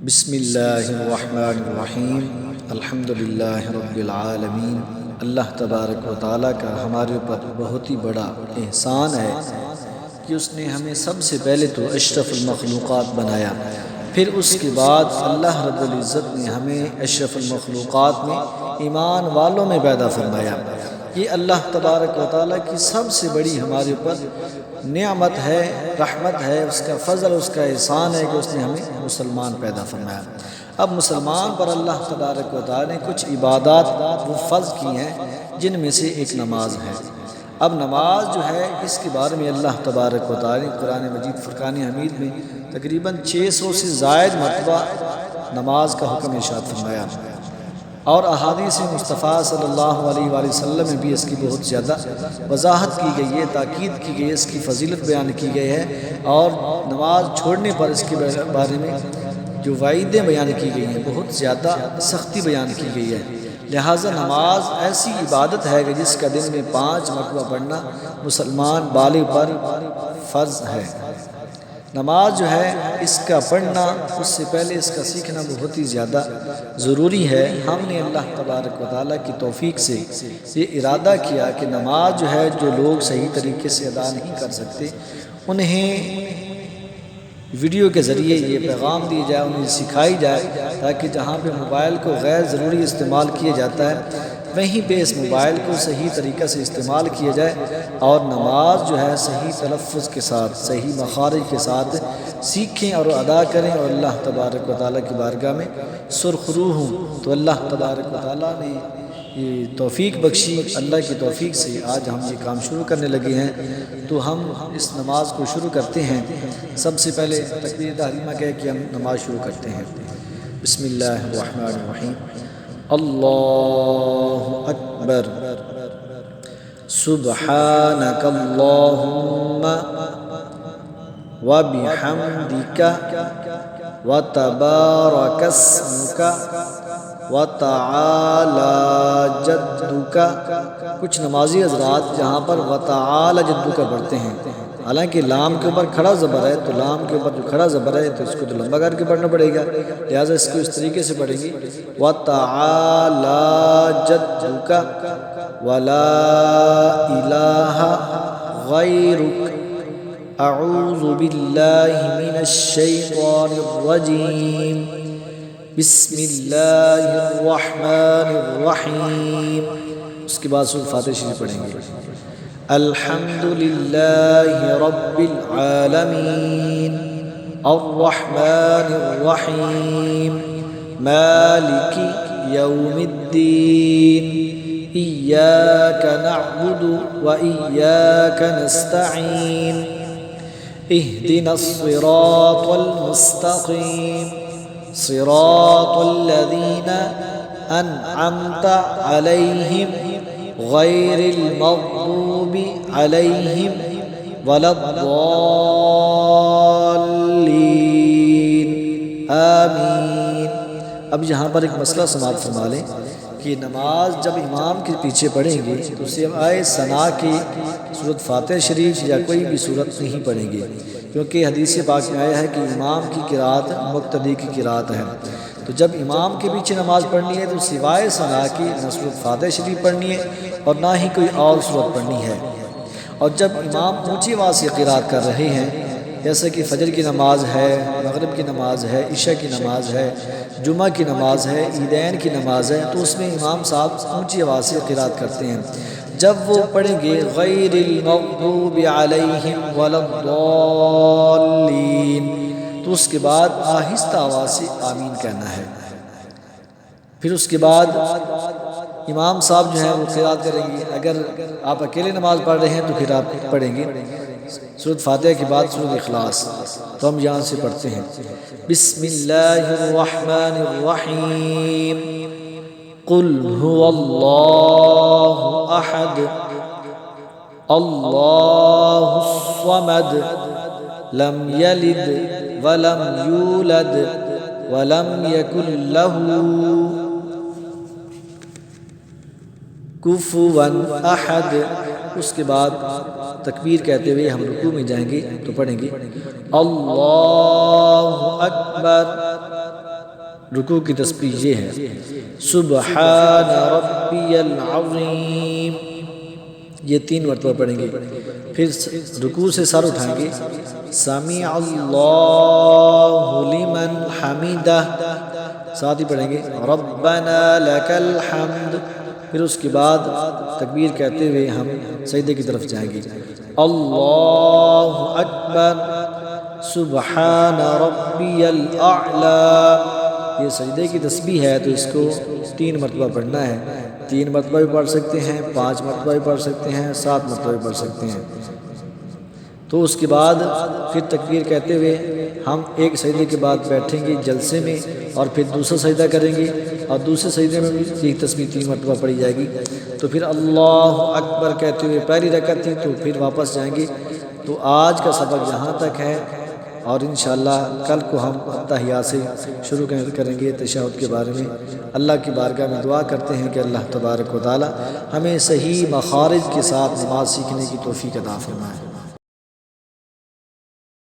بسم اللہ الرحمن الرحیم الحمدللہ رب العالمین۔ اللہ تبارک و تعالیٰ کا ہمارے اوپر بہت ہی بڑا احسان ہے کہ اس نے ہمیں سب سے پہلے تو اشرف المخلوقات بنایا، پھر اس کے بعد اللہ رب العزت نے ہمیں اشرف المخلوقات میں ایمان والوں میں پیدا فرمایا۔ یہ اللہ تبارک و تعالیٰ کی سب سے بڑی ہمارے اوپر نعمت ہے، رحمت ہے، اس کا فضل، اس کا احسان ہے کہ اس نے ہمیں مسلمان پیدا فرمایا۔ اب مسلمان پر اللہ تبارک و تعالیٰ نے کچھ عبادات وہ فرض کی ہیں جن میں سے ایک نماز ہے۔ اب نماز جو ہے اس کے بارے میں اللہ تبارک و تعالیٰ نے قرآن مجید فرقان حمید میں تقریباً 600 سے زائد مرتبہ نماز کا حکم ارشاد فرمایا، اور احادیث مصطفیٰ صلی اللہ علیہ وآلہ وسلم میں بھی اس کی بہت زیادہ وضاحت کی گئی ہے، تاکید کی گئی ہے، اس کی فضیلت بیان کی گئی ہے، اور نماز چھوڑنے پر اس کے بارے میں جو وعیدیں بیان کی گئی ہیں بہت زیادہ سختی بیان کی گئی ہے۔ لہٰذا نماز ایسی عبادت ہے کہ جس کا دن میں 5 مرتبہ پڑھنا مسلمان بالغ پر فرض ہے۔ نماز جو ہے اس کا پڑھنا، اس سے پہلے اس کا سیکھنا بہت ہی زیادہ ضروری ہے۔ ہم نے اللہ تبارک و تعالیٰ کی توفیق سے یہ ارادہ کیا کہ نماز جو ہے جو لوگ صحیح طریقے سے ادا نہیں کر سکتے انہیں ویڈیو کے ذریعے یہ پیغام دی جائے، انہیں سکھائی جائے، تاکہ جہاں پہ موبائل کو غیر ضروری استعمال کیا جاتا ہے وہیں پہ اس موبائل کو صحیح طریقہ سے استعمال کیا جائے، اور نماز جو ہے صحیح تلفظ کے ساتھ، صحیح مخارج کے ساتھ سیکھیں اور ادا کریں، اور اللہ تبارک و تعالیٰ کی بارگاہ میں سرخرو ہوں۔ تو اللہ تبارک و تعالیٰ نے یہ توفیق بخشی، اللہ کی توفیق سے آج ہم یہ کام شروع کرنے لگے ہیں۔ تو ہم اس نماز کو شروع کرتے ہیں۔ سب سے پہلے تکبیر تحریمہ کہہ کے ہم نماز شروع کرتے ہیں۔ بسم اللہ الرحمن الرحیم۔ اللہ اکبر، سبحانک اللہم وبحمدک وتبارک اسمک وتعالی جدک۔ کچھ نمازی حضرات جہاں پر وتعالی جدک پڑھتے ہیں، حالانکہ لام کے اوپر کھڑا زبر ہے، تو لام کے اوپر جو کھڑا زبر ہے تو اس کو تو لمبا کر کے پڑھنا پڑے گا، لہٰذا اس کو اس طریقے سے پڑھیں گے، وتعالی جدک ولا الہ غیرک اعوذ باللہ من الشیطان الرجیم، بسم اللہ الرحمن الرحیم۔ اس کے بعد سورۃ فاتحہ شریف پڑھیں گے۔ الحمد للہ رب العالمین الرحمن الرحیم مالک یوم الدین ایاک نعبد وایاک نستعین اہدنا الصراط المستقیم صراط الذین انعمت علیہم غیر المغضوب علیہم ولا الضالین آمین۔ اب یہاں پر ایک مسئلہ سماعت فرما لیں کہ نماز جب امام کے پیچھے پڑھیں گے تو سوائے ثنا کی سورۃ فاتحہ شریف یا کوئی بھی سورت نہیں پڑھیں گے، کیونکہ حدیث پاک میں آیا ہے کہ امام کی قرات مقتدی کی قرات ہے۔ تو جب امام کے پیچھے نماز پڑھنی ہے تو سوائے ثنا کی نہ سورۃ فاتحہ شریف پڑھنی ہے اور نہ ہی کوئی اور سورت پڑھنی ہے۔ اور جب امام اونچی آواز سے قرات کر رہے ہیں، جیسے کہ فجر کی نماز ہے، مغرب کی نماز ہے، عشاء کی نماز ہے، جمعہ کی نماز ہے، عیدین کی نماز ہے، تو اس میں امام صاحب اونچی آواز سے قرات کرتے ہیں۔ جب وہ پڑھیں گے غیر المغضوب علیہم ولا الضالین، تو اس کے بعد آہستہ آواز سے آمین کہنا ہے۔ پھر اس کے بعد امام صاحب جو ہیں وہ قرات کریں گے۔ اگر آپ اکیلے نماز پڑھ رہے ہیں تو پھر آپ پڑھیں گے سورۃ فاتحہ کے بعد سورۃ اخلاص۔ تو ہم یہاں سے پڑھتے ہیں۔ بسم اللہ الرحمن الرحیم، قل هو اللہ احد اللہ الصمد لم یلد ولم یولد ولم یکن له کفوا احد۔ اس کے بعد تکبیر کہتے ہوئے ہم رکوع میں جائیں گے تو پڑھیں گے اللہ اکبر رکوع کی تسبیح یہ ہے سبحان ربی العظیم، یہ 3 مرتبہ پڑھیں گے۔ پھر رکوع سے سر اٹھائیں گے سمیع اللہ لمن حمیدہ، ساتھ ہی پڑھیں گے ربنا لک الحمد۔ پھر اس کے بعد تکبیر کہتے ہوئے ہم سجدے کی طرف جائیں گے اللہ اکبر سبحان ربی الاعلی۔ یہ سجدے کی تسبیح ہے تو اس کو 3 مرتبہ پڑھنا ہے، 3 مرتبہ بھی پڑھ سکتے ہیں، 5 مرتبہ بھی پڑھ سکتے ہیں، 7 مرتبہ بھی پڑھ سکتے ہیں۔ تو اس کے بعد پھر تکبیر کہتے ہوئے ہم ایک سجدے کے بعد بیٹھیں گے جلسے میں، اور پھر دوسرا سجدہ کریں گے، اور دوسرے سجدے میں بھی یہ تسبیح 3 مرتبہ پڑھی جائے گی۔ تو پھر اللہ اکبر کہتے ہوئے پہلی رکعت تھی تو پھر واپس جائیں گے۔ تو آج کا سبق یہاں تک ہے، اور انشاءاللہ کل کو ہم تحیات سے شروع کریں گے تشہد کے بارے میں۔ اللہ کی بارگاہ میں دعا کرتے ہیں کہ اللہ تبارک و تعالی ہمیں صحیح مخارج کے ساتھ نماز سیکھنے کی توفیق عطا فرمائے۔